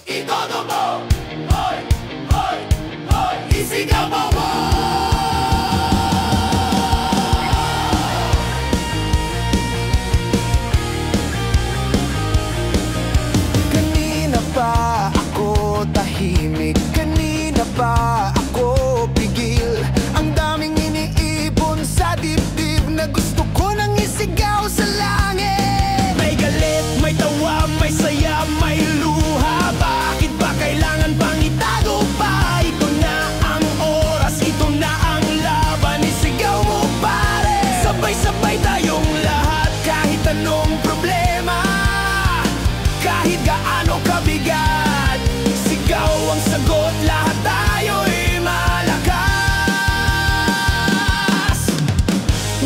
itodo mo. Hoy, hoy, hoy, isigaw mo. Kanina pa ako tahimik, kanina pa ako pigil. Ang daming iniipon sa dibdib na gusto ko nang isigaw sa langit. May galit, may tawa, may saya, may luha. Bakit ba kailangan pang itago pa? Ito na ang oras, ito na ang laban. Isigaw mo pare, sabay-sabay tayong lahat. Kahit anong problema, kahit gaano kabigat, sigaw ang sagot, lahat tayo'y malakas.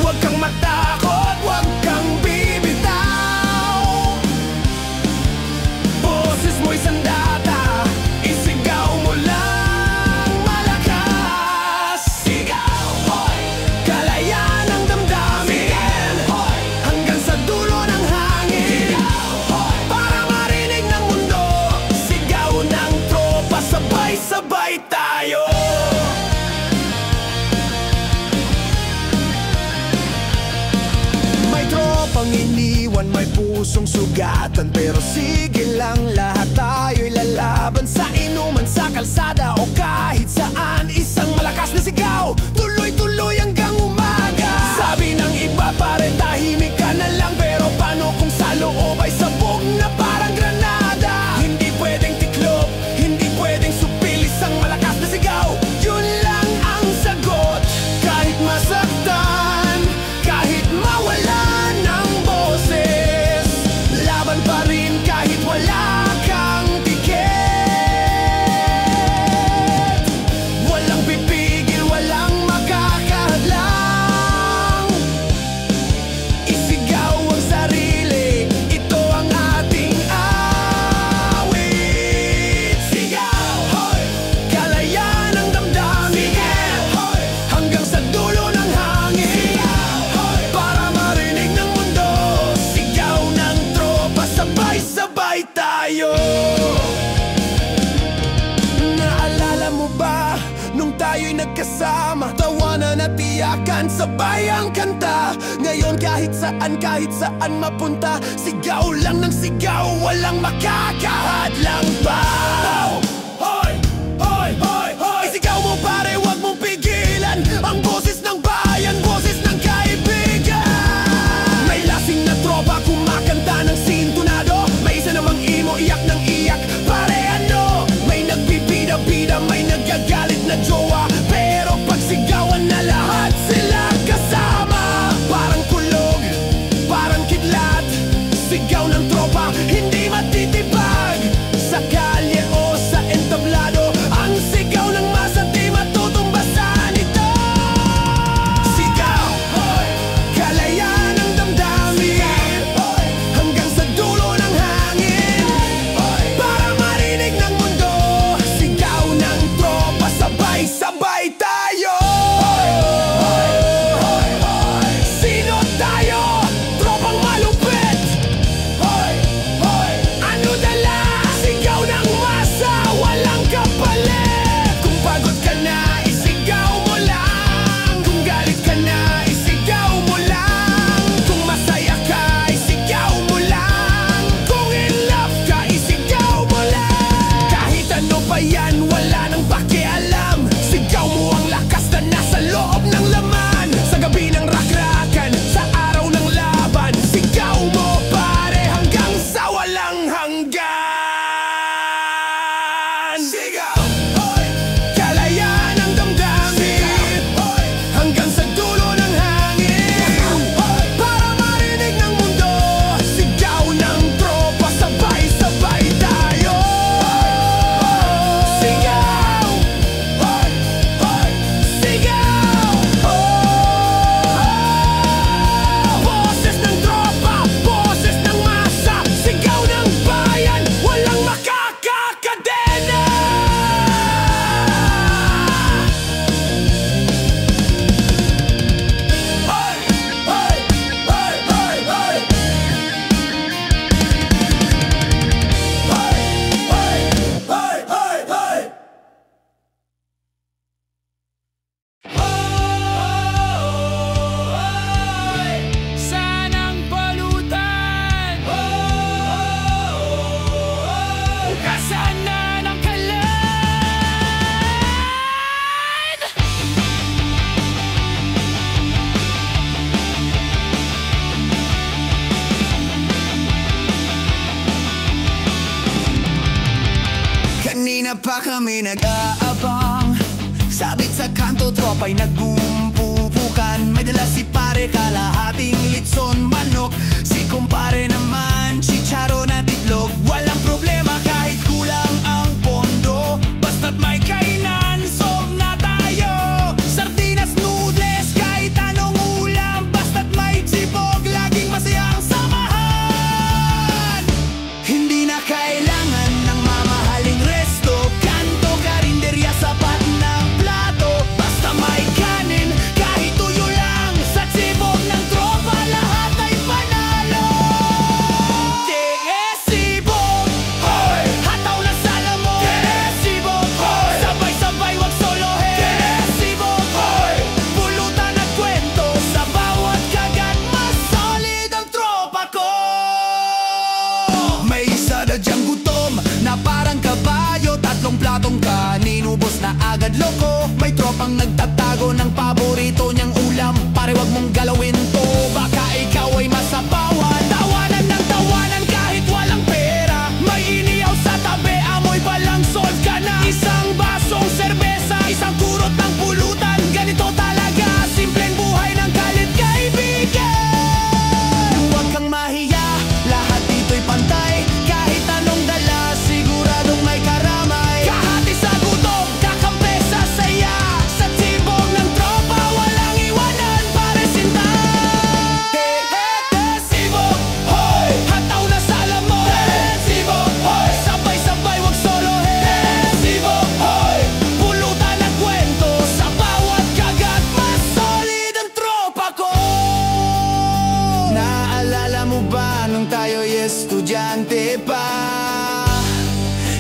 Huwag kang matakot, huwag kang bibitaw. Boses mo'y sandata, isigaw mo lang malakas. Sigaw, hoy! Kalayaan ang damdamin, hoy! Hanggang sa dulo ng hangin, hoy! Para marinig ng mundo, sigaw ng tropa, sabay-sabay tayo. May tropang iniwan, may pusong sugatan, pero sige lang, lahat tayo'y lalaban. Sa inuman, sa kalsada o kahit saan, isang malakas na sigaw, tuloy-tuloy hanggang umaga. Sabi ng iba, pare tahimik ka na lang, pero paano kung sa loob ay sabog na parang granada? Hindi pwedeng tiklop, hindi pwedeng supil, isang malakas na sigaw, yun lang ang sagot. Kahit masaktan, kahit mawalan ng boses, laban pa rin kahit wala kang tiket. Walang pipigil, walang makakahadlang. Isigaw ang sarili, ito ang ating awit. Sigaw, hoy! Kalayaan ang damdamin, hoy! Hanggang sa dulo ng hangin, hoy! Para marinig ng mundo, sigaw ng tropa, sabay-sabay tayo. Naalala mo ba, nung tayo'y nagkasama, tawanan at iyakan, sabay ang kanta. Ngayon kahit saan mapunta, sigaw lang ng sigaw, walang makakahadlang pa. Hoy! Hoy! Hoy! Hoy! Isigaw mo pare, wag mong pigilan ang boses ng bayan, boses ng kaibigan. May lasing na tropa, kumakanta ng sintonado, may isa namang imo, iyak ng iyak, pare ano? May nagbibida-bida, may nagagalit na jowa, pero pag sigawan na lahat sila kasama. Parang kulog, parang kidlat, sigaw ng tropa, hindi matitibag. Sa kalye o sa entablado, ang sigaw ng masa di matutumbasan ito. Sigaw, hoy! Kalayaan ang damdamin, hoy! Hanggang sa dulo ng hangin, hoy! Para marinig ng mundo, sigaw ng tropa, sabay-sabay tayo. Hoy! Hoy! Hoy! Hoy! Sino tayo? Tropang malupit. Hoy! Hoy! Ano dala? Sigaw ng masa, walang kapalit. Kung pagod ka na, isigaw mo lang. Kung galit ka na, isigaw mo lang. Kung masaya ka, isigaw mo lang. Kung in love ka, isigaw mo lang. Kahit ano pa yan, wala nang pakialam. Sigaw mo ang lakas na nasa loob ng laman. Sa gabi ng rakrakan, sa araw ng laban, sigaw mo pare hanggang sa walang hanggan. Sigaw, hoy! Kalayaan ang damdamin, hoy! Hanggang sa dulo ng hangin, hoy! Para marinig ng mundo, sigaw ng tropa, sabay-sabay tayo. Sigaw, hoy! Hoy! Sigaw, boses ng tropa, boses ng masa, sigaw ng bayan, walang makakakadena. sana ng kalan. Kanina pa kami nag-aabang, sabit sa kanto, tropa'y nagpumpupukan. May dala si pare, kalahating litson manok. Si kumpare naman, chicharon at itlog. Walang problema kahit kulang ang pondo, basta't may kainan, solve na tayo. Sardinas, noodles, kahit anong ulam, basta't may chibog, laging masayang samahan. Hindi na kailangan ng mamahaling resto, kanto, karinderya, sapat ng plato. Basta may kanin, kahit tuyo lang, sa chibog ng tropa, lahat ay panalo. Sibog, hoy! Hataw na salamo. Sibog, hoy! Sabay-sabay, wag solohin. Sibog, hoy! Pulutan at kwento, sa bawat kagat, mas solid ang tropa ko. May isa na dyang gutom na parang kabayo, tatlong platong kanin, ubos na agad loko. May tropang nagtatago ng paborito niyang ulam, pare wag mong galawin to, baka ikaw ay masapawan. Tawanan ng tawanan kahit walang pera, may iniyaw sa tabi, amoy balang solve ka na. Isang basong serbesa, isang kurot ng pulutan, ganito talaga simpleng buhay ng kalit kaibigan. Huwag kang mahiya, lahat dito'y pantay, kahit anong dala, siguradong may karamay. Kahati sa gutom, kakampi sa saya, sa tibog ng tropa, walang iwanan, pare sinta. Sibog, hoy! Hataw na salamo. Sibog, hoy! Sabay-sabay, wag solohin. Sibog, hoy! Pulutan at kwento, sa bawat kagat, mas solid ang tropa ko. Naalala mo ba nung tayo'y estudyante pa?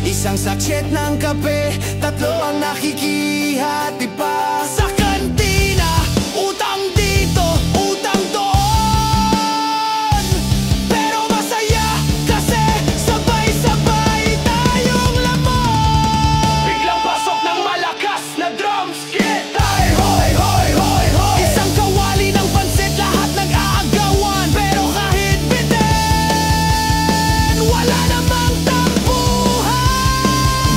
Isang sachet ng kape, tatlo ang nakikihati pa. Sa kantina, utang dito, utang doon. Pero masaya kasi sabay-sabay tayong lamon. Biglang pasok ng malakas na drums kit. Ay, hoy, hoy, hoy, hoy! Isang kawali ng pansit, lahat nag-aagawan. Pero kahit bitin, wala namang tampuhan.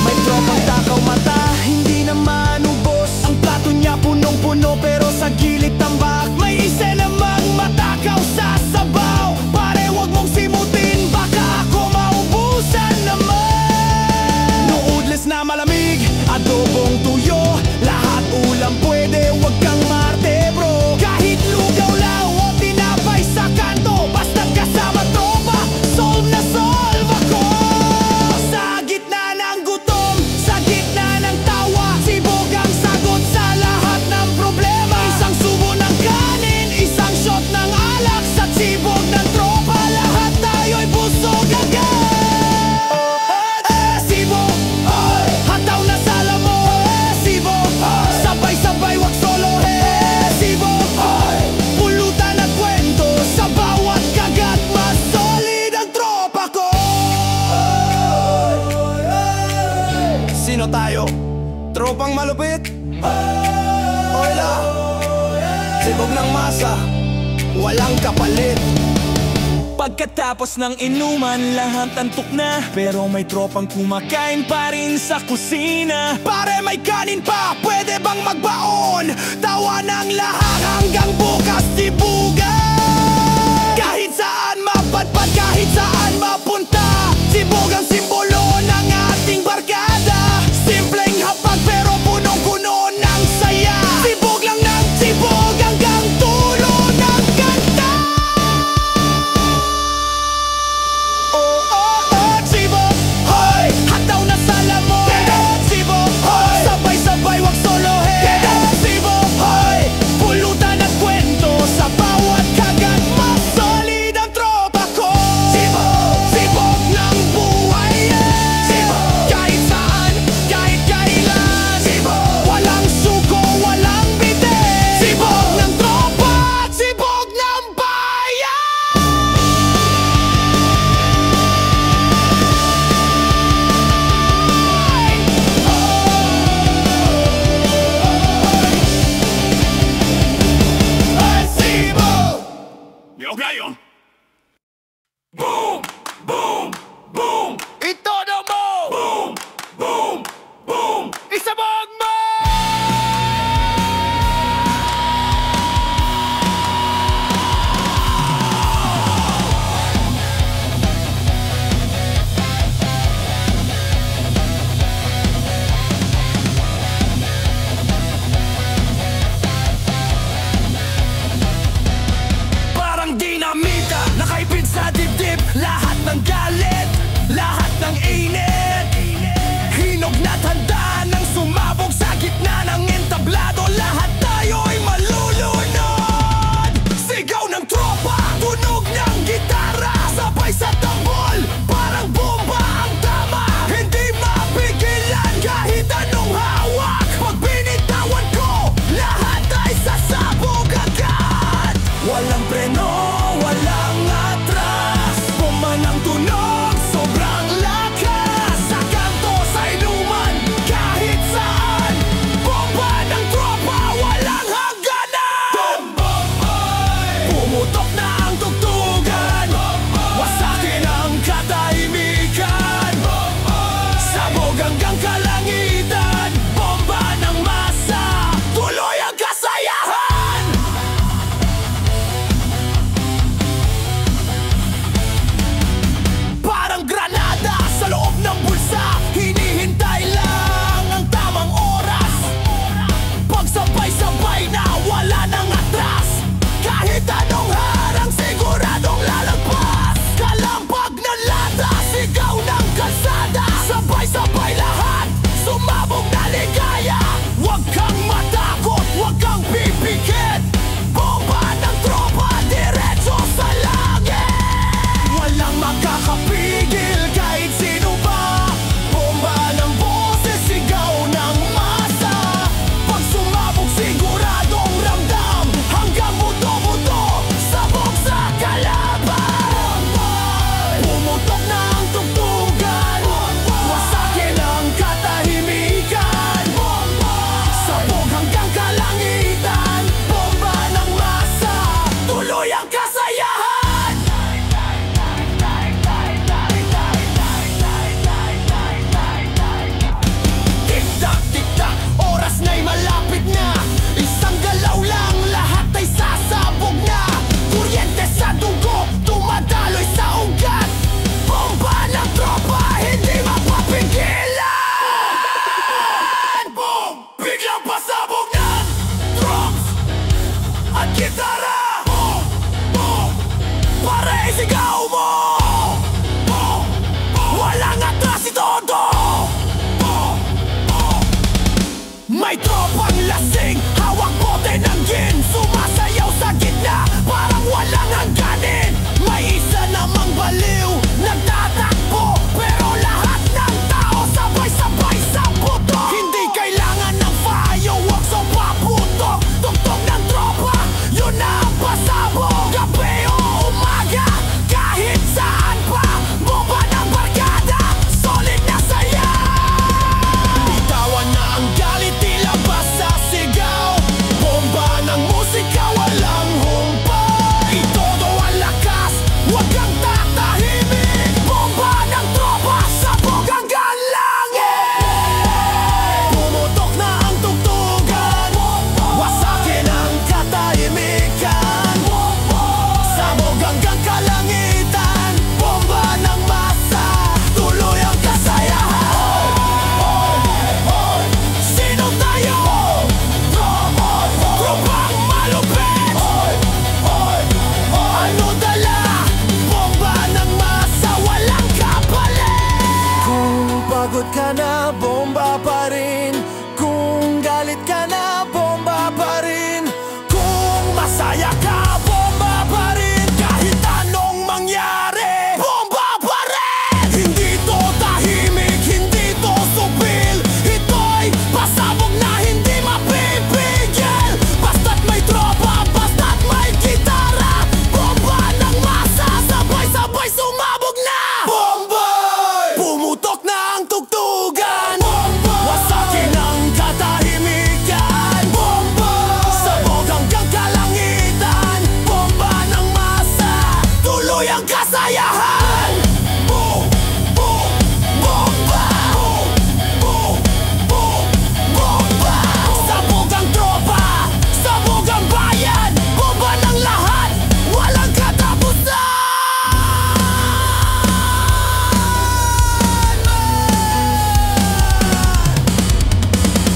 May tropang takaw mata, hindi naman ubos. Ang plato niya punong-puno, pero sa gilid tambak. May isa namang matakaw sa sabaw, pare wag mong simutin, baka ako maubusan naman. Noodles na malamig, adobong tuyo, lahat ulam pwede, wag kang marte bro. Kahit lugaw lang o tinapay sa kanto, basta't kasama tropa, solve na solve ako. Sa gitna ng gutom, sa gitna ng tawa, sibog ang sagot sa lahat ng problema. Isang subo ng kanin, isang shot ng alak, sa sibog ng tropa, lahat tayo'y busog agad. Sibog, hoy! Hataw na salamo. Sibog, hoy! Sabay-sabay, wag solohin. Sibog, hoy! Pulutan at kwento, sa bawat kagat, mas solid ang tropa ko. Sino tayo? Tropang malupit? Hola! Sibog ng masa, walang kapalit. Pagkatapos ng inuman, lahat antok na, pero may tropang kumakain pa rin sa kusina. Pare may kanin pa, pwede bang magbaon? Tawa ng lahat hanggang bukas sibugan. Kahit saan mapadpad, kahit saan mapunta, sibog ang simbolo ng ating barkada. Simpleng hapag pero punong-puno ng saya, sibog lang ng sibog hanggang tulo ng kanta. Sibog, hoy! Hataw na salamo. Sibog, hoy! Sabay-sabay, wag solohin. Sibog, hoy! Pulutan at kwento, sa bawat kagat, mas solid ang tropa ko. Sibog, sibog ng buhay. hanggang kalangitan. Bomba ng masa, tuloy ang kasayahan. Parang granada sa loob ng bulsa, hinihintay lang ang tamang oras. Pagsabay-sabay na wala nang atras, kahit anong harang siguradong lalagpas. Kalampag na lata, sigaw ng kalsada, sabay-sabay lahat, sumabog na ligaya. Huwag kang matakot, huwag kang pipikit, bomba ng tropa, diretso sa langit. Walang makakapigil kahit sino pa, bomba ng boses, sigaw ng masa. Pag sumabog siguradong ramdam, hanggang buto-buto, sabog sa kalaban. Pumutok na ang tugtugan, wasakin ang katahimikan. Sabog hanggang kalangitan, bomba ng masa, tuloy ang kasayahan. Tik-tak, tik-tak, oras na'y malapit na. Isang galaw lang, lahat ay sasabog na. Kuryente sa dugo, tumadaloy sa ugat. Bomba ng tropa, hindi mapapigilan. Boom! Biglang pasabog ng drums at gitara. Boom! Boom! Pare, sigaw mo! Boom! Boom! Walang atras si Todo! Boom! Boom! May tropang lasing, hawak bote ng gin, sumasayaw sa gitna, parang walang hangganin. May isa namang baliw, nagtatakbo, pero lahat ng tao sabay-sabay sa puto. Hindi kailangan ng fireworks o paputok, tugtog ng tropa, yun na ang pasabog. Gabi o umaga, kahit saan pa, bomba ng barkada, solid na saya. Bitawan na ang galit, ilabas sa sigaw, bomba ng musika, walang humpay. Itodo ang lakas, huwag kang tatahimik, bomba ng tropa, sabog hanggang langit. Pumutok na ang tugtugan, wasakin ang katahimikan. Sabog hanggang kalangitan, bomba ng masa, tuloy ang kasayahan. Sino tayo? Tropang malupit. Ano dala? Bomba ng masa, walang kapalit. Kung pagod ka na, bomba pa rin. Kung galit ka na, bomba pa rin. Kung masaya ka, bomba pa rin. Kahit anong mangyari, bomba pa rin. Hindi to tahimik, hindi to supil, ito'y pasabog na hindi mapipigil. Basta't may tropa, basta't may gitara, bomba ng masa, sabay-sabay sumabog na. Bombay! Pumutok na ang tugtugan, wasakin ang katahimikan. Sabog hanggang kalangitan, bomba ng masa, tuloy ang kasayahan. Boom! Boom! Bomba! Boom! Boom! Boom! Bomba! Sabog ang tropa, sabog ang bayan, bomba ng lahat, walang katapusan.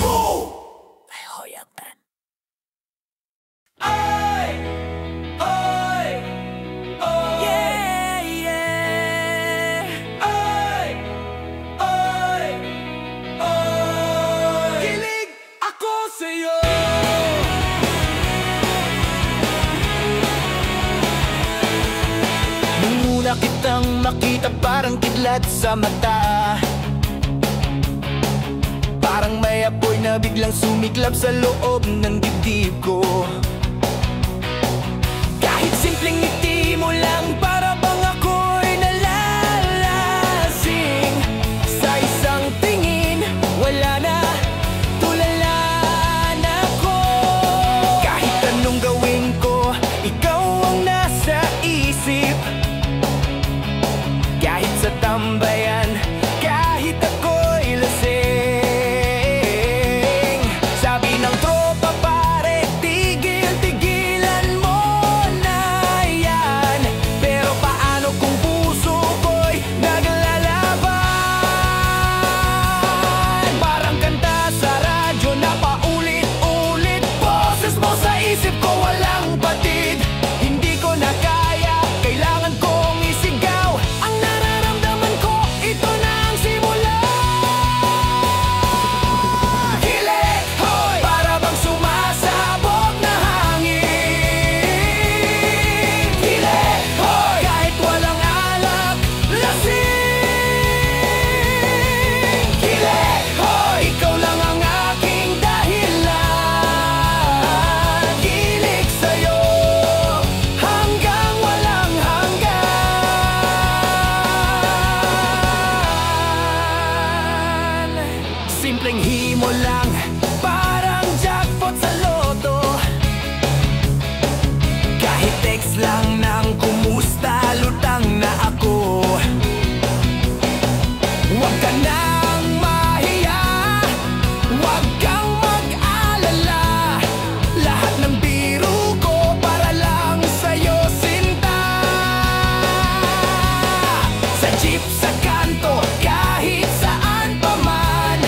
Boom! Ay, hoyakan. Ay! Ay! Yeah, yeah. Ay! Ay! Ay! Kilig ako sa'yo. Nung una kitang makita, parang kidlat sa mata, parang may apoy na biglang sumiklab sa loob ng dibdib ko. Kahit simpleng ngiti mo lang, para bang ako'y nalalasing. Sa isang tingin, wala na, tulala na ko. Kahit anong gawin ko, ikaw ang nasa isip. Kahit sa tambayan, kahit ako'y lasing. Simpleng himo lang, parang jackpot sa loto. Kahit text lang ng kumusta, lutang na ako. Huwag ka nang mahiya, huwag kang mag-alala. Lahat ng biro ko para lang sa'yo, sinta. Sa jeep, sa kanto, kahit saan pa man,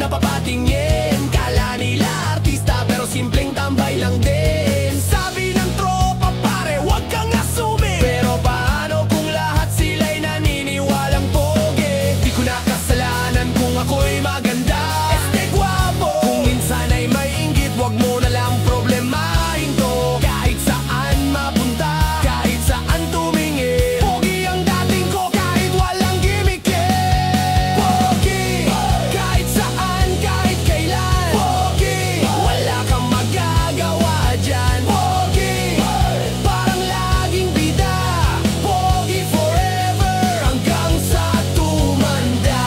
napapatingin. Kala nila artista pero simpleng tambay lang din. Sabi ng tropa pare, wag kang asumi. Pero paano kung lahat sila'y naniniwalang pogi? Di ko nakasalanan kung ako'y maganda, este guwapo. Kung minsan ay may inggit, wag mo na lang problemahin to. Kahit saan mapunta, kahit saan tumingin, pogi ang dating ko kahit walang gimmick eh. Pogi, kahit saan, kahit kailan. Pogi, wala kang magagawa dyan. Pogi, parang laging bida. Pogi forever hanggang sa tumanda.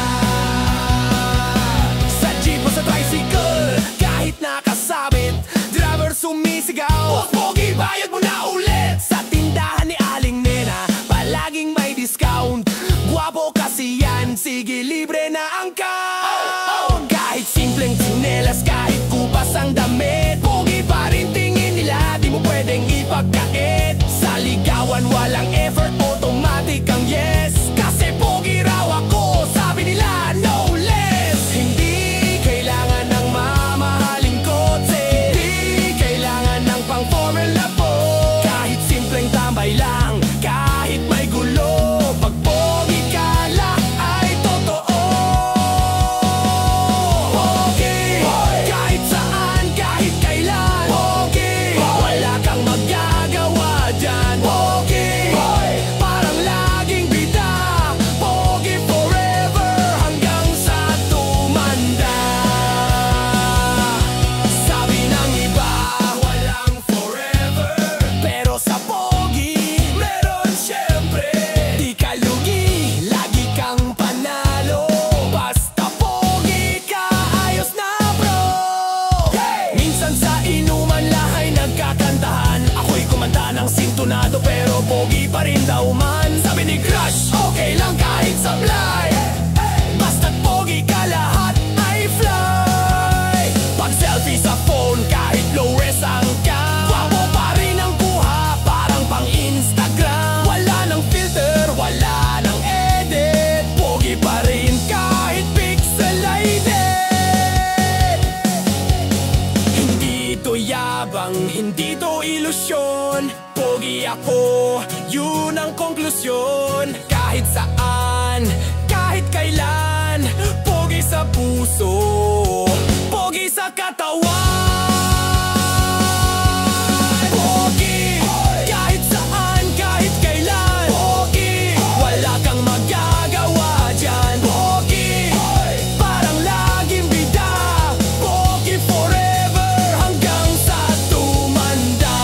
Sa jeep o sa tricycle, kahit nakasabit, driver sumisigaw, pogi, bayad mo na ulit. Sa tindahan ni Aling Nena, palaging may discount. Guwapo kasi yan, sige libre na ang count. Kahit simpleng tsinelas, kahit kupas ang damit, pogi pa rin tingin nila, di mo pwedeng ipagkait. Sa ligawan walang effort, automatic ang yes. Kasi pogi raw ako, sabi nila no less. Hindi kailangan ng mamahaling kotse, hindi kailangan ng pang formula po. Kahit simpleng tambay lang, kahit may gulo, pag pogi ka lang ay totoo. Pogi, kahit saan, kahit kailan. Pogi, wala kang magagawa dyan. Pogi, parang laging bida. Pogi forever hanggang sa tumanda. Sabi ng iba, walang forever, pero sa pogi, meron syempre. Di ka lugi, lagi kang panalo. Basta pogi ka, ayos na bro. Minsan sa inuman lahay nagkakantahan, ako'y kumanta ng sintonado pero pogi pa rin daw man. Sabi ni Crush, okay lang kahit sablay, basta't pogi ka lahat ay fly. Pag selfie sa phone kahit low res ang cam, guwapo pa rin ang kuha, parang pang Instagram. Wala nang filter, wala nang edit, pogi pa rin kahit pixelated. Hindi to yabang, hindi to ilusyon, pogi ako, yun ang konklusyon. Kahit saan, kahit kailan, pogi sa puso, pogi sa katawan. Pogi, kahit saan, kahit kailan. Pogi, wala kang magagawa dyan. Pogi, parang laging bida. Pogi forever hanggang sa tumanda.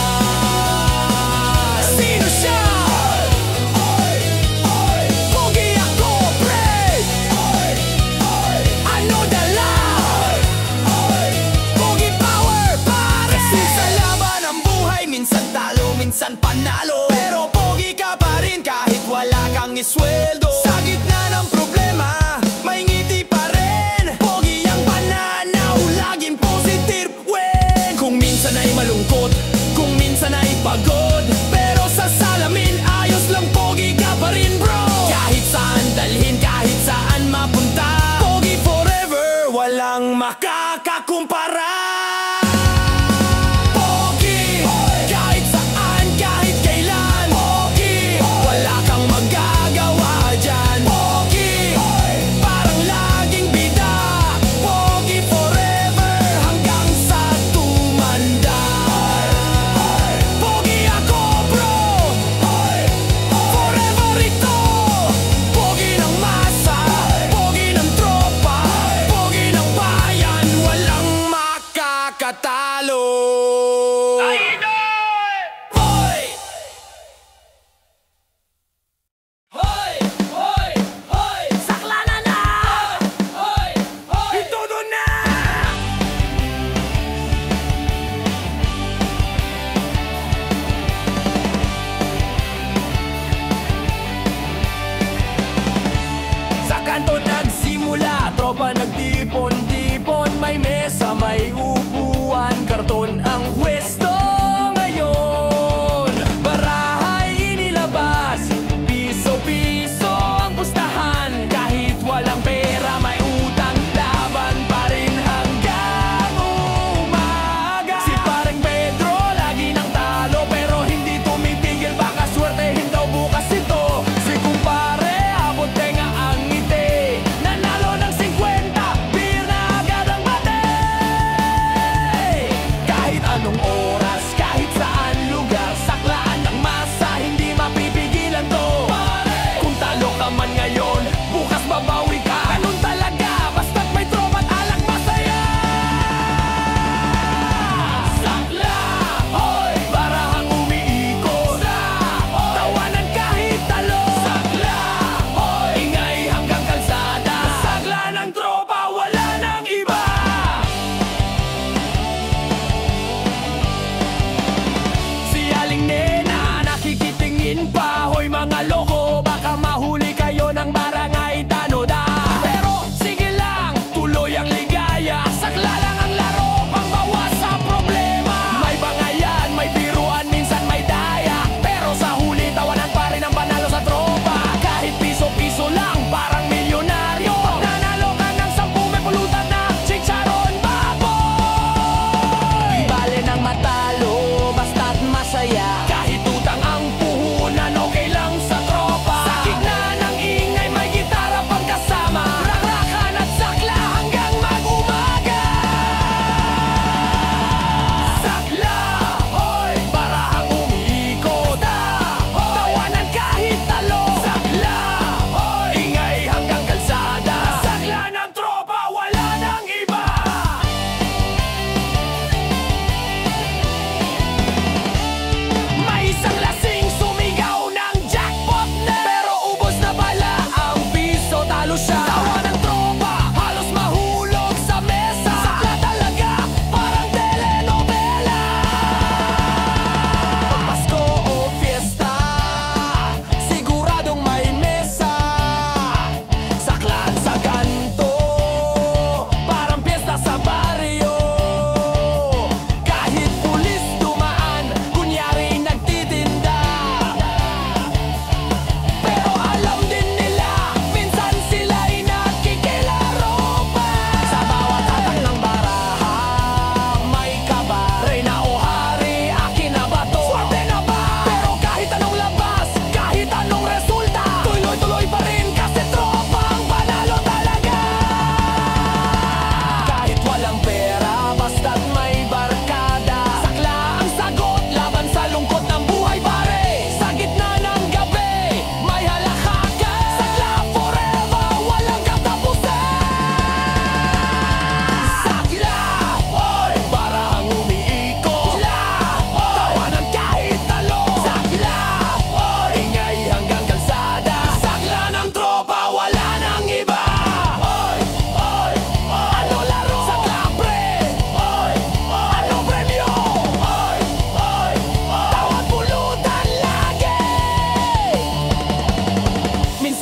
Sino siya? Pogi ako, pre. Ano dala? Pogi power, pare. Kasi sa laban ng buhay, minsan talo, minsan panalo, pero pogi ka pa rin kahit wala kang isweldo. Sa gitna ng problema, may ngiti pa rin. Pogi ang pananaw, laging positive win. Kung minsan ay malungkot, kung minsan ay pagod, pero sa salamin ayos lang, pogi ka pa rin bro. Kahit saan dalhin, kahit saan mapunta, pogi forever, walang makakakumpara. Pogi, kahit saan, kahit kailan. Pogi, wala kang magagawa dyan.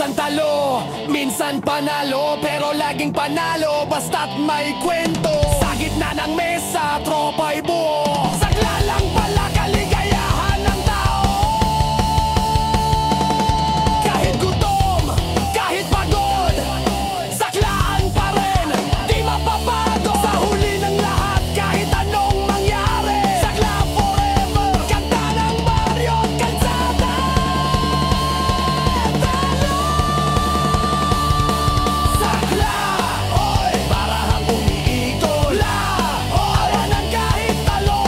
Minsan talo, minsan panalo, pero laging panalo basta't may kwento. Sa gitna ng mesa, tropa'y buo. Sagla lang pala kaligayahan ng tao. Kahit gutom, kahit pagod, saklaan pa rin, di mapapagod. Sa huli ng lahat, kahit anong mangyari, sakla forever, kanta ng baryo at kalsada. Sakla, oy, para hang umiikot. La, oy, awanan kahit talon.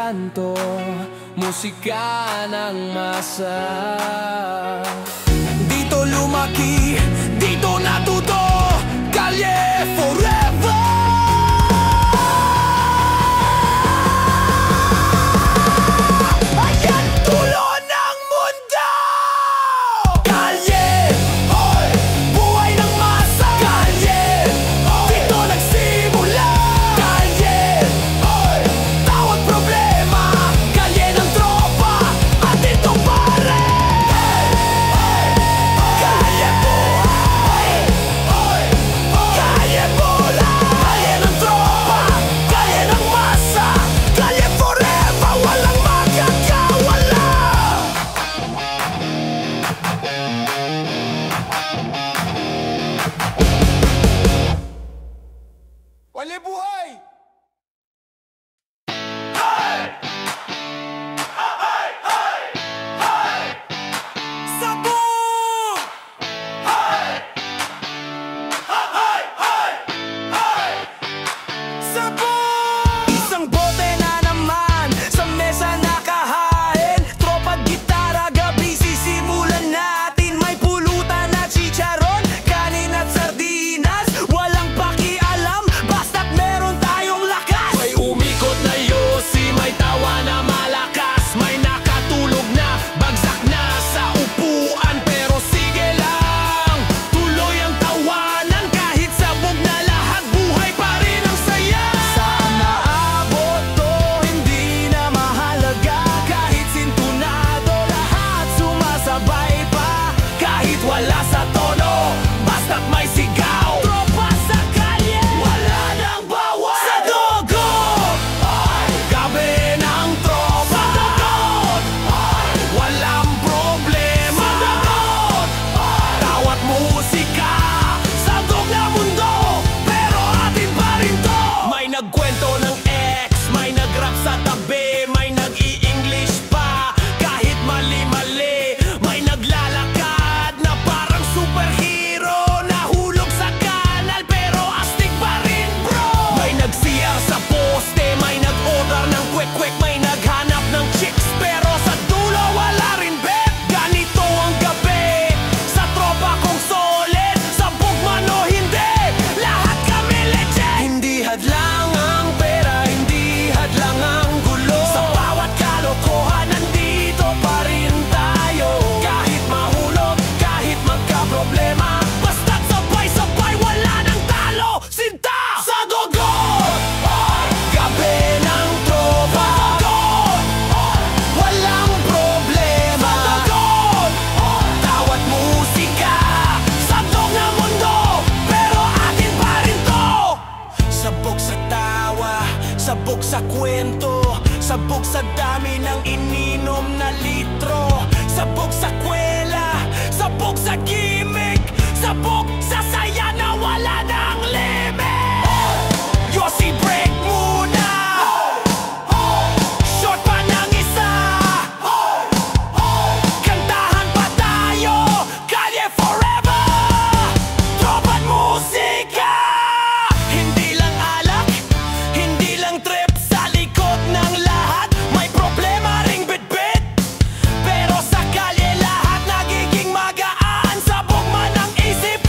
kanto, musika ng masa. Dito lumaki, dito natuto, Kalye forever! Ayan tulo ng mundo! Kalye, hoy! Buhay ng masa! Kalye, hoy! Dito nagsimula! Kalye, hoy! Tawag problema! Kalye ng tropa! At ito pare! Kalye buhay! Kalye bola! Kalye ng tropa! Kalye ng masa! Kalye forever! Walang magkakawala! Kalye buhay! Sabog! Sabog! Isang bote na naman sa mesa nakahain. Tropa gitara, gabi sisimulan natin. May pulutan at chicharon, kanin at sardinas. Walang pakialam, basta't meron tayong lakas. May umikot na yosi, may tawa na malakas. May nakatulog na, bagsak na sa upuan. Pero sige lang, tuloy ang tawanan. Kahit sabog na lahat, buhay pa rin ang saya. Saan naabot to, hindi na mahalaga. Kahit sintunado, lahat sumasabay pa. Kahit wala sa tono, basta't may sigaw. Tropa sa kalye, wala nang bawas. Sa dugo, gabi ng tropa. Sa dugot, walang problema. Sa dugot, tawat musika. Sandog na mundo, pero atin pa rin to. May nagkwento ng ex, may nagrap sa tabi, may nag-i-English pa. Kahit mali-mali, may naglalakad na parang superhero. Nahulog sa kanal, pero astig pa rin bro. May nag-CR sa poste, may nag-order ng kwek-kwek, may naghanap ng chicks, pero sa dulo wala rin bet. Ganito ang gabi, sa tropa kong solid, sabog man o hindi, lahat kami legit. Hindi hadlang ang pera, hindi hadlang ang gulo. Sa bawat kalokohan, nandito pa rin tayo. Kahit mahulog, kahit magka-problema, basta't sabay-sabay, wala nang talo. Sinta! Sa dugot, gabi ng tropa. Sa dugot, walang problema. Sa dugot, tawat musika. Sandog na mundo, pero atin pa rin to. Sabog sa tawa, sabog sa kwento, sabog sa dami ng ininom na litro. Sabog sa kwela, sabog sa gimmick, sabog sa saya na wala ng limit. Yossi break muna, short pa ng isa, kantahan pa tayo, Kalye forever. Tropa't musika, hindi lang alak, hindi lang trip. Sa likod ng lahat, may problema ring bitbit. Pero sa kalye lahat nagiging magaan. Sabog man ang isip,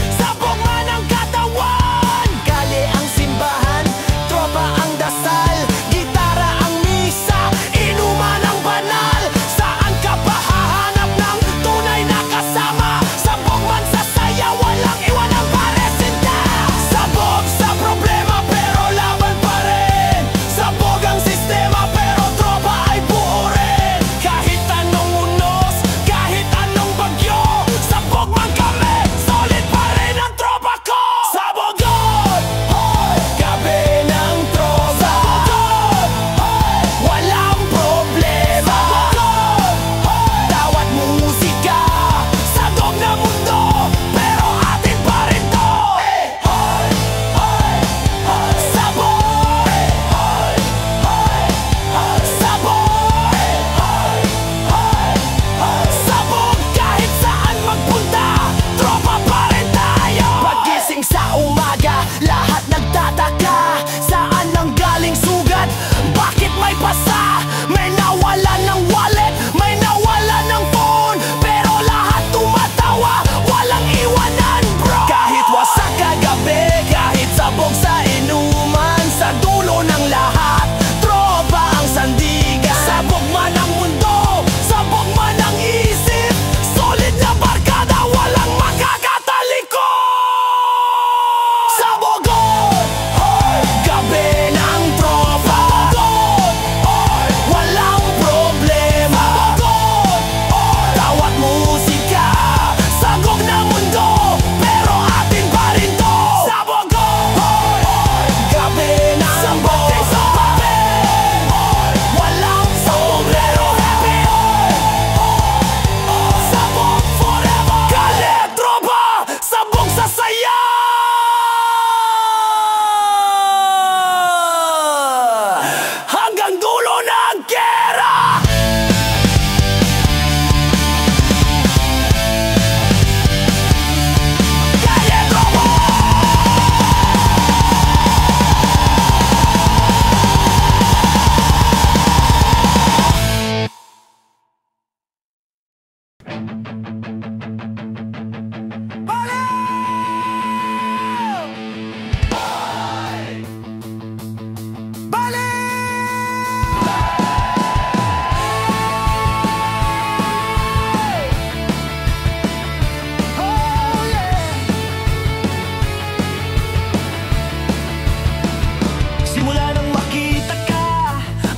Simula nang makita ka,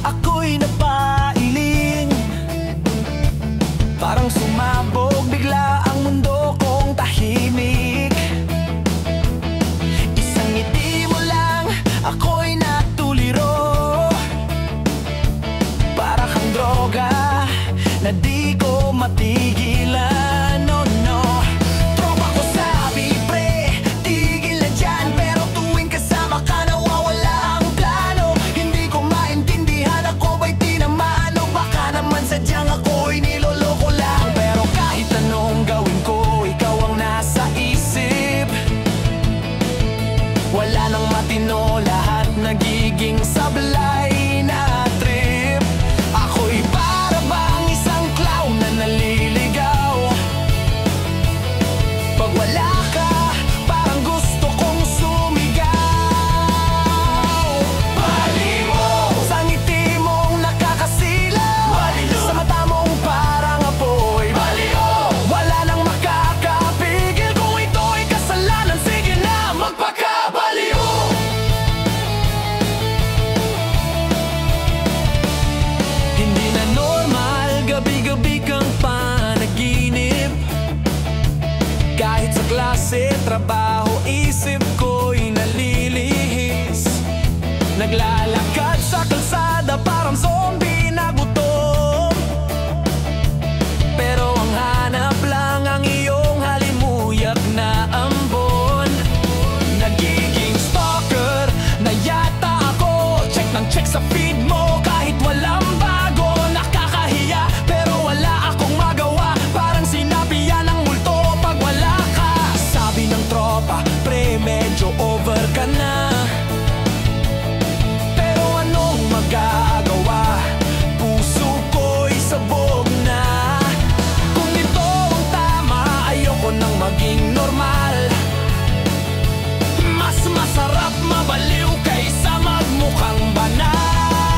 ako'y napailing. Parang sumabog bigla ang mundo kong tahimik. Isang ngiti mo lang, ako'y natuliro. Para kang droga na di ko matigilan. No, no. Tropa ko sabi, pre, tigil na dyan. Pero tuwing kasama ka, nawawala ang plano. Hindi ko maintindihan, ako ba'y tinamaan o baka naman sadyang ako'y niloloko lang. Pero kahit anong gawin ko, ikaw ang nasa isip. Wala nang matino, lahat nagiging sablay na trip. Ako'y para bang isang clown na naliligaw. Pag wala ka, parang gusto kong sumigaw. Baliw sa ngiti mong nakakasilaw, baliw sa mata mong parang apoy, baliw. Wala nang makakapigil kung ito'y kasalanan. Sige na, magpakabaliw. Hindi na normal, gabi-gabi kang panaginip. Kahit sa klase, trabaho, isip ko'y nalilihis. Naglalakad sa kalsada, parang zombie na gutom. Pero ang hanap lang ang iyong halimuyak na ambon. Nagiging stalker na yata ako. Check ng check sa feed mo kahit walang bago. Nakakahiya pero wala akong magawa. Parang sinabihan ng multo pag wala ka. Sabi ng tropa, pre, medyo over ka na. Pero anong magagawa? Puso ko'y sabog na. Kung ito ang tama, ayoko nang maging normal. Mas masarap mabaliw kaysa magmukhang banal.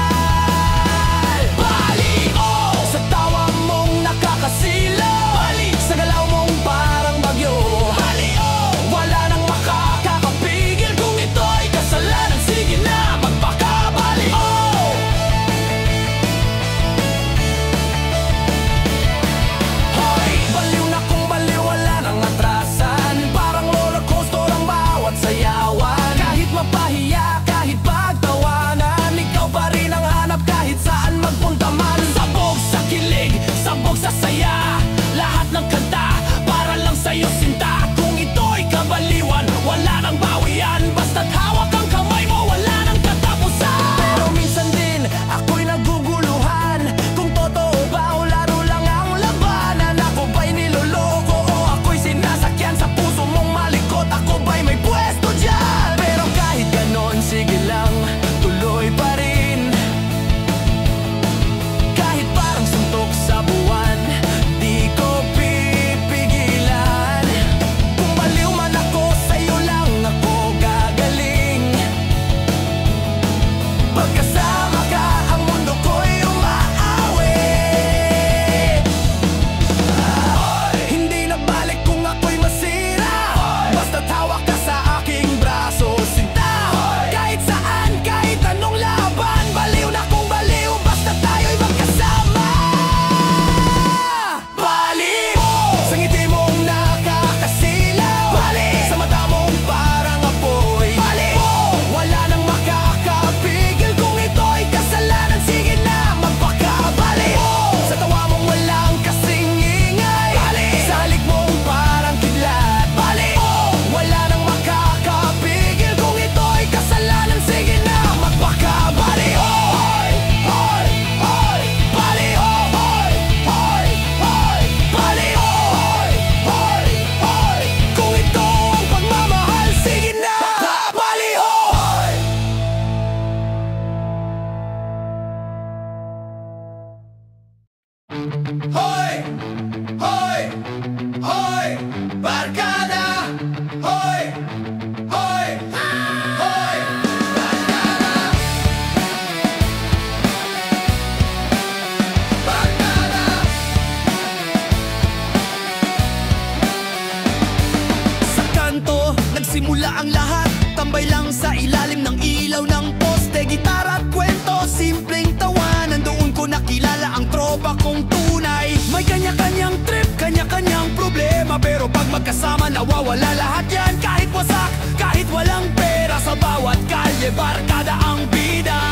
Nagsimula ang lahat, tambay lang sa ilalim ng ilaw ng poste. Gitara at kwento, simpleng tawanan. Doon ko nakilala ang tropa kong tunay. May kanya-kanyang trip, kanya-kanyang problema, pero pag magkasama nawawala lahat yan. Kahit wasak, kahit walang pera, sa bawat kalye barkada ang bida.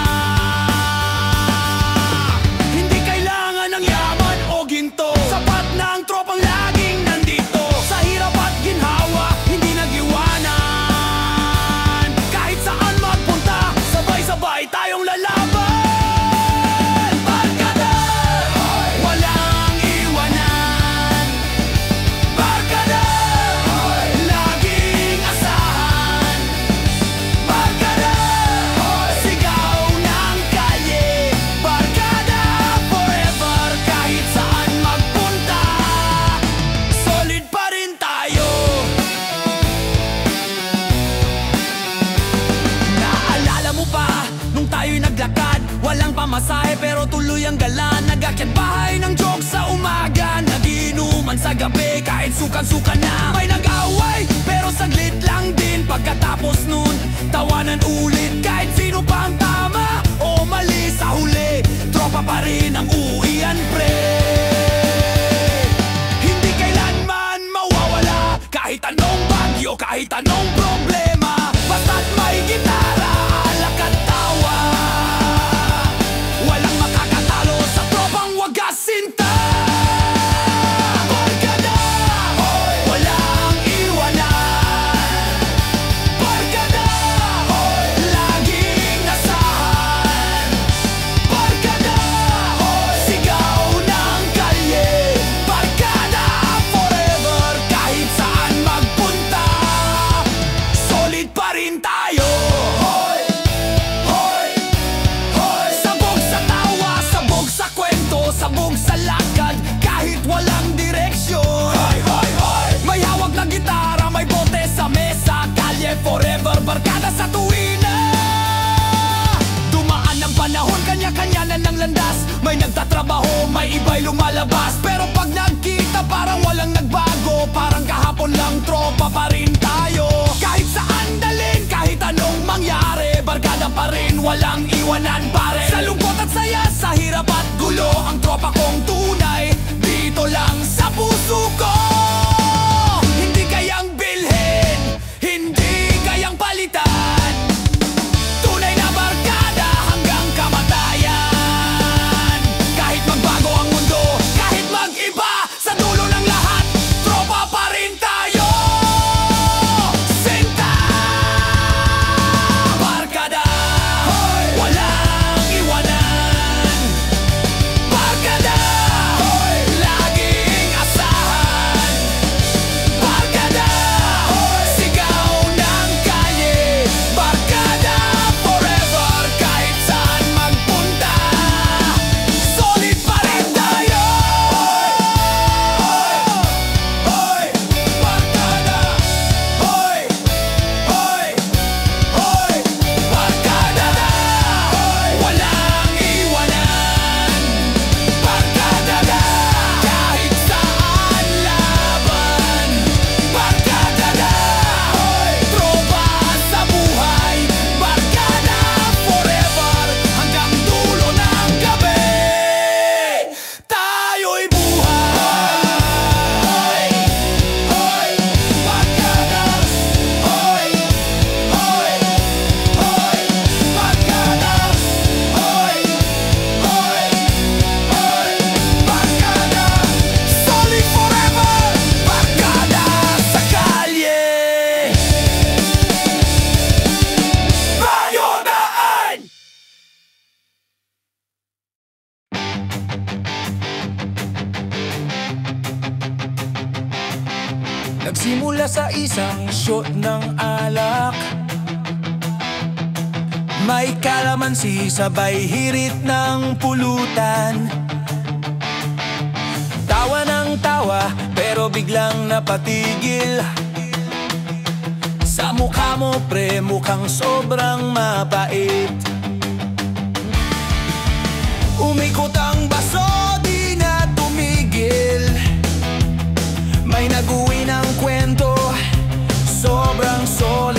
Hindi kailangan ng yaman o ginto, sapat na ang tropang laging nandito. Sa hirap at ginhawa, hindi nag-iwanan. Kahit saan magpunta, sabay-sabay tayong lalaban. Barkada, walang iwanan. Barkada, laging asahan. Barkada, sigaw ng kalye. Barkada, forever, kahit saan magpunta, solid pa rin tayo. Naalala mo pa, nung tayo'y naglakad, walang pamasahe pero tuloy ang gala. Nag-akyat bahay ng joke sa umaga, nagiinuman sa gabi kahit sukan-sukan na. May nag-away pero saglit lang din. Pagkatapos nun, tawanan ulit kahit sino pa ang tama o mali. Sa huli, tropa pa rin ang uwian, pre. Hindi kailanman mawawala, kahit anong bagyo, kahit anong problema. Basta't may gitara, alak at tawa, walang makakatalo sa tropang wagas sinta. Barkada, walang iwanan. Barkada, laging asahan. Barkada, sigaw ng kalye. Barkada, forever, kahit saan magpunta, solid pa rin tayo. Sabog sa tawa, sabog sa kwento, sabog sa lakad, kahit walang direksyon. May hawak na gitara, may bote sa mesa, kalye forever, barkada sa tuwina. Dumaan ang panahon, kanya-kanya na ng landas. May nagtatrabaho, may iba'y lumalabas, pero pag nagkita parang walang nagbago. Parang kahapon lang, tropa pa rin tayo. Kahit saan dalhin, kahit anong mangyari, barkada pa rin, walang iwanan pare. Sa lungkot at saya, sa hirap at gulo, ang tropa kong tunay, dito lang sa puso ko. Hindi kayang bilhin, hindi kayang palitan. Tunay na barkada hanggang kamatayan. Kahit magbago ang mundo, kahit mag-iba, sa dulo ng lahat, tropa pa rin tayo. Sinta, barkada, walang iwanan. Barkada, laging asahan. Barkada, sigaw ng kalye. Barkada, forever, kahit saan magpunta, solid pa rin tayo. Barkada, barkada, walang iwanan. Barkada, kahit saan laban. Barkada, tropa sa buhay. Barkada, forever, hanggang dulo ng gabi, tayo'y buhay. Barkada, barkada, barkada, solid forever. Barkada sa kalye, Radyo Daan. Nagsimula sa isang shot ng alak, may kalamansi sabay hirit ng pulutan. Tawa ng tawa pero biglang napatigil. Sa mukha mo pre, mukhang sobrang mabait. Umikot ang baso, di na tumigil. May nag-uwi ng kwento, sobrang solid.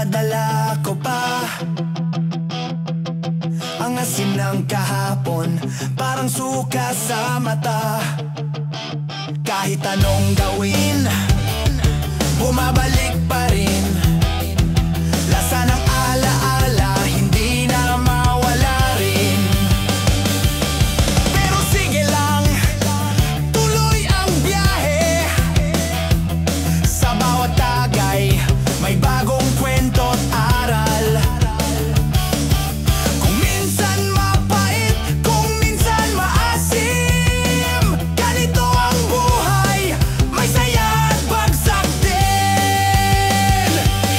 Dala-dala ko pa ang asin ng kahapon, parang suka sa mata. Kahit anong gawin, bumabalik pa rin. Lasa ng alaala, hindi na mawala rin. Pero sige lang, tuloy ang biyahe. Sa bawat tagay, may bagong kwento't aral. Kung minsan mapait, kung minsan maasim, ganito ang buhay, may saya at bagsak din.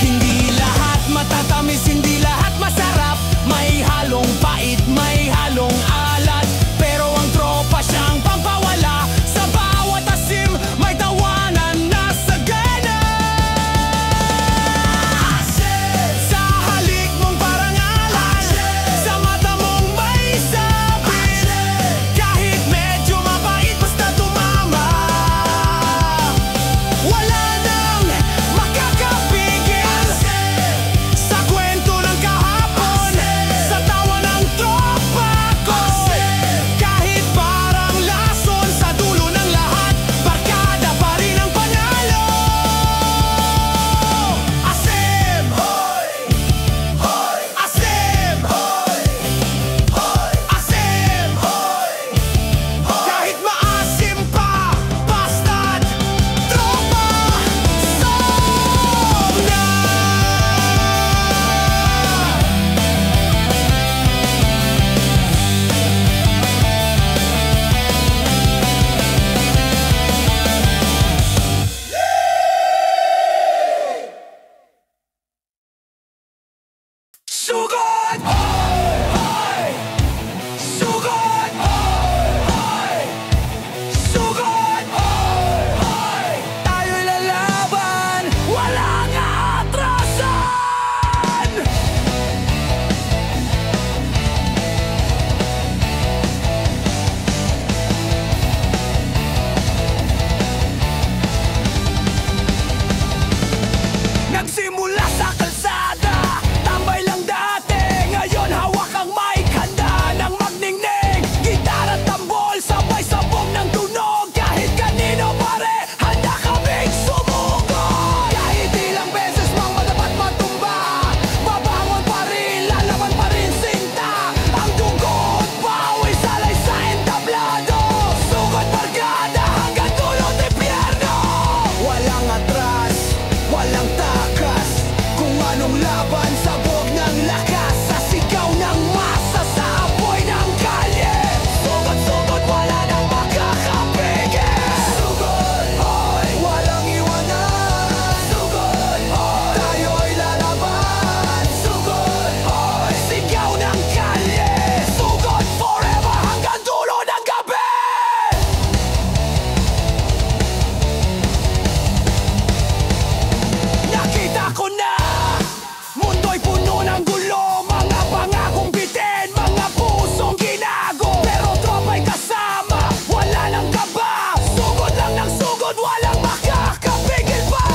Hindi lahat matatamis, hindi lahat masarap. May halong pait, may halong alat. Pero ang tropa siyang pampawala. Sa bawat asim, may tawanan na sagana. Sa halik mong parangalan, sa mata mong may sabit. Kahit medyo mabait, basta tumama. Wala nang makakapigil sa kwento ng kahapon, sa tawa ng tropa ko. Kahit parang lason, sa dulo ng lahat, barkada pa rin ang panalo. Asim! Hoy! Hoy! Asim! Hoy! Hoy! Asim! Hoy! Kahit maasim pa, basta't tropa, song na! Sugod! Hoy! Hoy! Sugod! Hoy! Hoy! Sugod! Hoy! Hoy! Tayo'y lalaban, walang atrasan! Nagsimula sa kalsada, tambay lang dati. Ngayon hawak ang mic, handa ng magningning. Gitara at tambol, sabay sabog ng tunog. Kahit kanino pare, handa kaming sumugod. Kahit ilang beses mang madapat matumba, babangon pa rin, lalaban pa rin sinta. Ang dugo at pawis, alay sa entablado. Sugod barkada hanggang dulo ng impyerno. Walang atras, walang takas. Kung anong laban, sabog ng lakas. Sa sigaw ng masa, sa apoy ng kalye. Sugod-sugod, wala nang makakapigil. Sugod, hoy, walang iwanan. Sugod, hoy, tayo'y lalaban. Sugod, hoy, sigaw ng kalye. Sugod forever hanggang dulo ng gabi. Nakita ko na mundo'y puno ng gulo. Mga pangakong bitin, mga pusong ginago. Pero tropa'y kasama, wala nang kaba. Sugod lang ng sugod, walang makakapigil pa.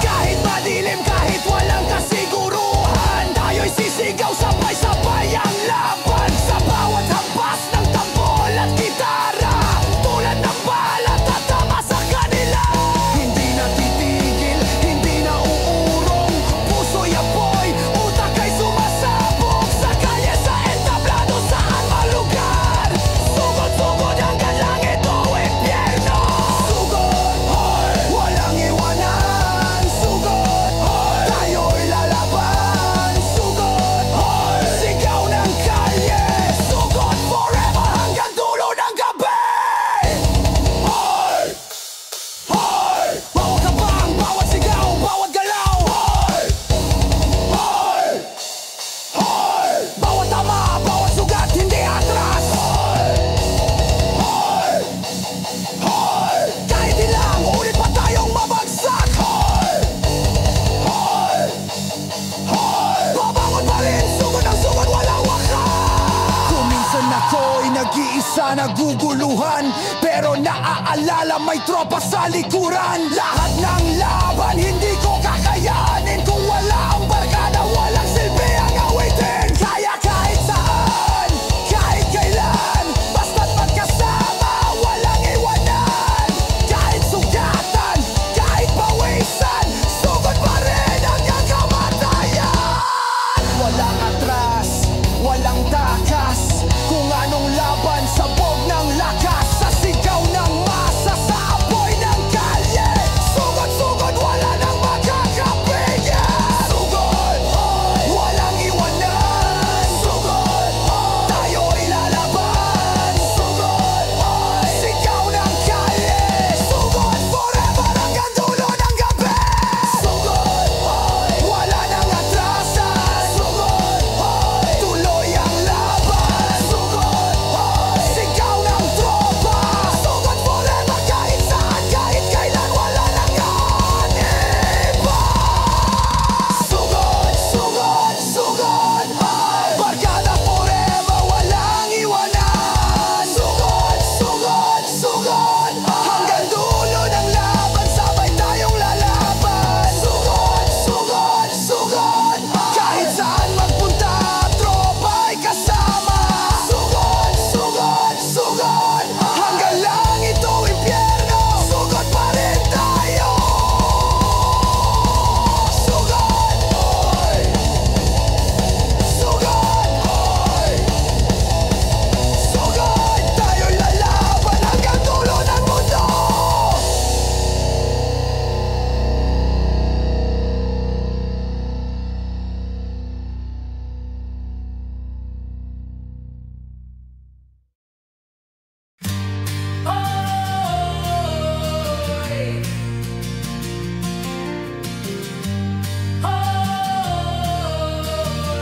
Kahit madilim, kahit walang kasiguruhan, tayo'y sisigaw, sabay-sabay ang laban. Sa bawat hampas ng tambol at gitara, tulad ng bala, tatama sa kanila. Hindi na titigil, hindi na uurong. Puso'y apoy, utak ay sumasabog. Sa kalye, sa entablado, saan malugar. Sugod-sugod hanggang langit o impyerno. Sugod, hoy, walang iwanan. Sugod, hoy, tayo'y lalaban. Sugod, hoy, sigaw ng kalye. Sugod forever hanggang dulo ng gabi. Hoy! Hoy! Bawat kabang, bawat sigaw, bawat galaw. Hoy! Hoy! Hoy! Bawat tama, bawat sugat, hindi atras. Hoy! Hoy! Hoy! Kahit ilang ulit pa tayong mabagsak. Hoy! Hoy! Hoy! Babangon pa rin, sugod ang sugod, walang wakas. Kung minsan ako'y nag-iisa, naguguluhan, pero naaalala may tropa sa likuran. Lahat ng laban hindi ko kakayanin kung wala ang barkada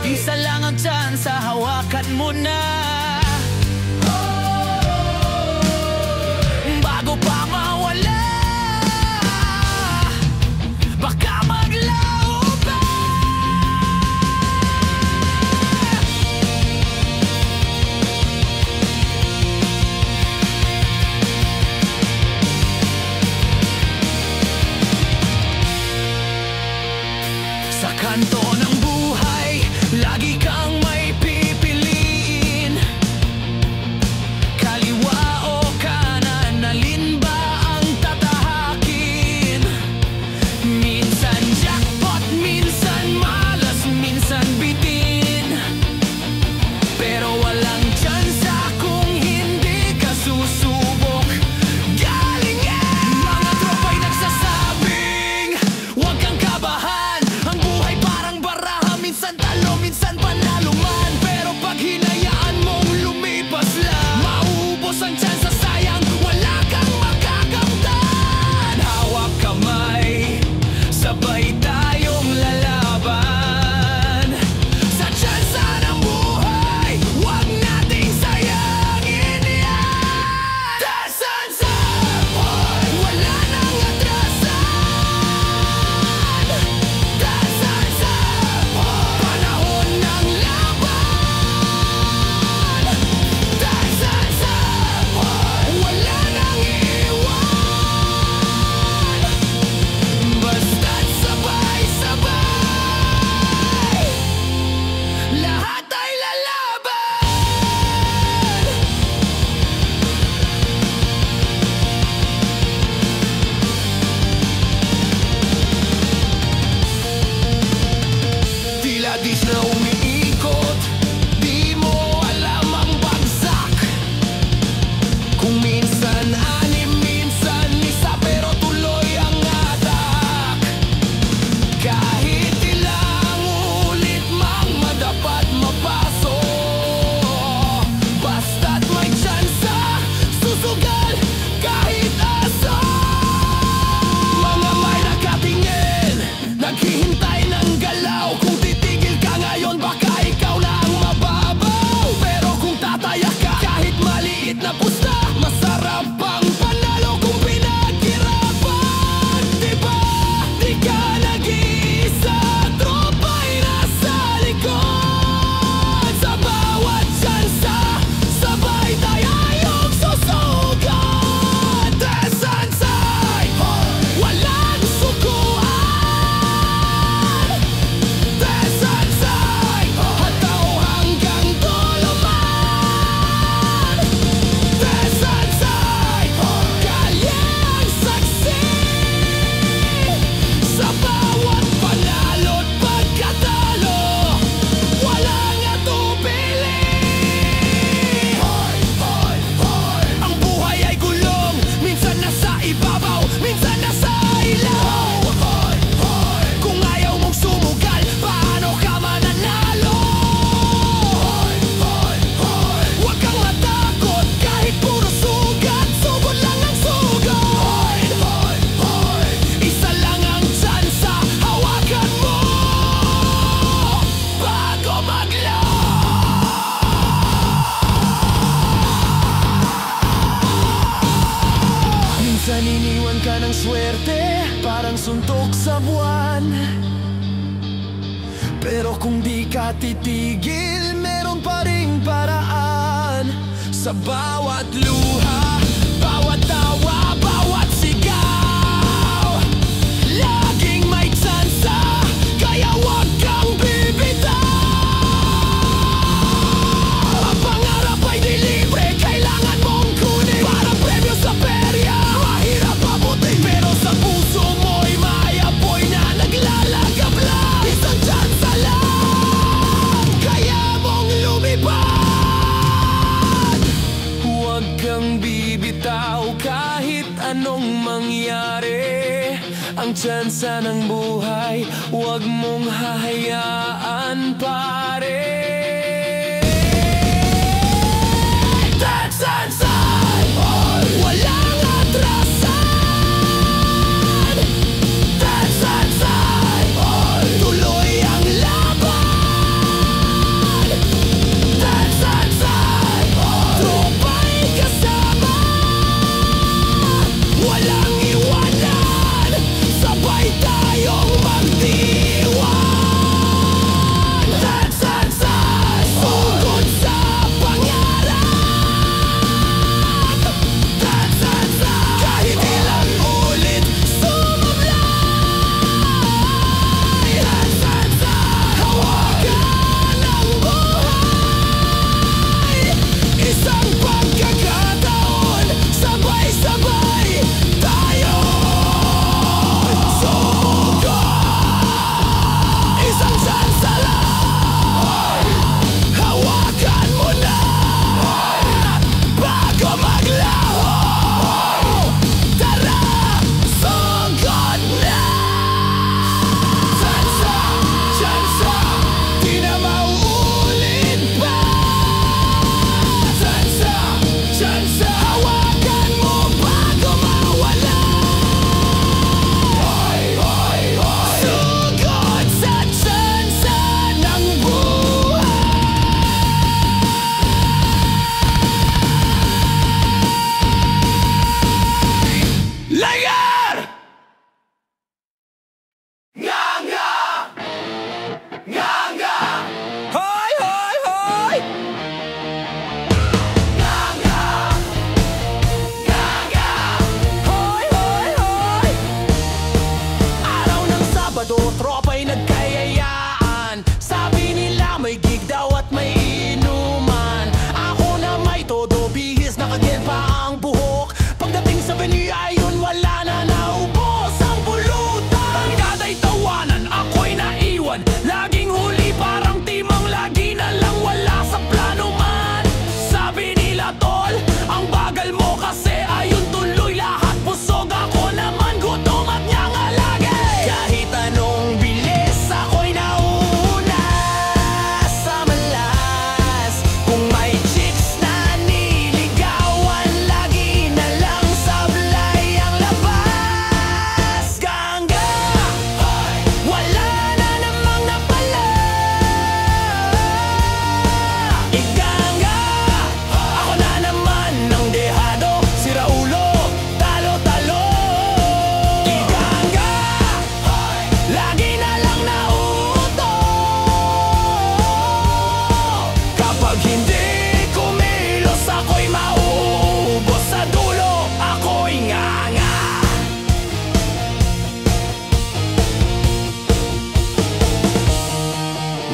Isa lang ang tsansa, hawakan mo na bago pa mawala. Baka maglaho pa. Sa kanto ng buhay, lagi kang may pipiliin. Kaliwa o kanan, alin ba ang tatahakin? Minsan jackpot, minsan malas, minsan bitin. Pero walang tsansa kung hindi ka susubok. Galingin! Mga tropa'y nagsasabing huwag kang kabahan. Ang buhay parang baraha, minsan talo, minsan panalo man. Pero pag hinayaan mong lumipas lang, mauubos ang tsansa, sayang, wala kang makakamtan. Hawak kamay, sabay tayong lalaban. Sa tsansa ng buhay, huwag nating sayangin yan. Dasan sa buhay, wala nang atrasan. Dasan sa buhay, panahon ng laban. Dasan sa buhay, wala nang iwan. Basta't sabay-sabay, lahat ay lalaban. Tila dis na umiikot, di mo alam ang bagsak. Kung minsan anim, minsan isa, pero tuloy ang atak. Kahit ilang ulit mang madapat mapasok, basta't may tsansa, susugal kahit aso. Mga may nakatingin, naghihintay ng galaw. Kung titigil ka ngayon, baka ikaw na ang mababaw. Pero kung tatayak ka, kahit maliit na pusta, masarap ang panalo kung pinaghirapan. Diba? Di ka nag-iisa, tropa'y nasa likod. Sa bawat tsansa, sabay tayong susugat. Dasan sa'y walang sukuan. Dasan sa'y hataw hanggang dulo man. Dasan sa'y kalyang saksi. Sa bawat panalo't pagkatalo, walang atubili. Ang buhay ay gulong, minsan nasa ibabaw, minsan nasa ilaw. Kung ayaw mong sumugal, paano ka mananalo? Huwag kang matakot kahit puro sugat, sugod lang ang sugod. Isa lang ang tsansa, hawakan mo bago minsan iniwan ka ng swerte, parang suntok sa buwan. Pero kung di ka titigil, meron pa ring paraan. Sa bawat luha, bawat tawa, bawat sigaw, laging may tsansa, kaya huwag kang bibitaw. Ang pangarap ay di libre, kailangan mong kunin. Para premyo sa perya, mahirap mabuti, pero sa puso mo'y may apoy na naglalagab lang. Isang tsansa lang, kaya mong lumipad. Huwag kang bibitaw kahit anong mangyari. Ang tsansa ng buhay, huwag mong hahayaan, pare. Dasan sa'y walang atrasan. Dasan sa'y tuloy ang laban.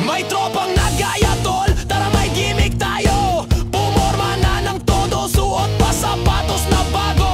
May tropang nagaya tol, tara may gimmick tayo. Pumorma na ng todo, suot pa sapatos na bago.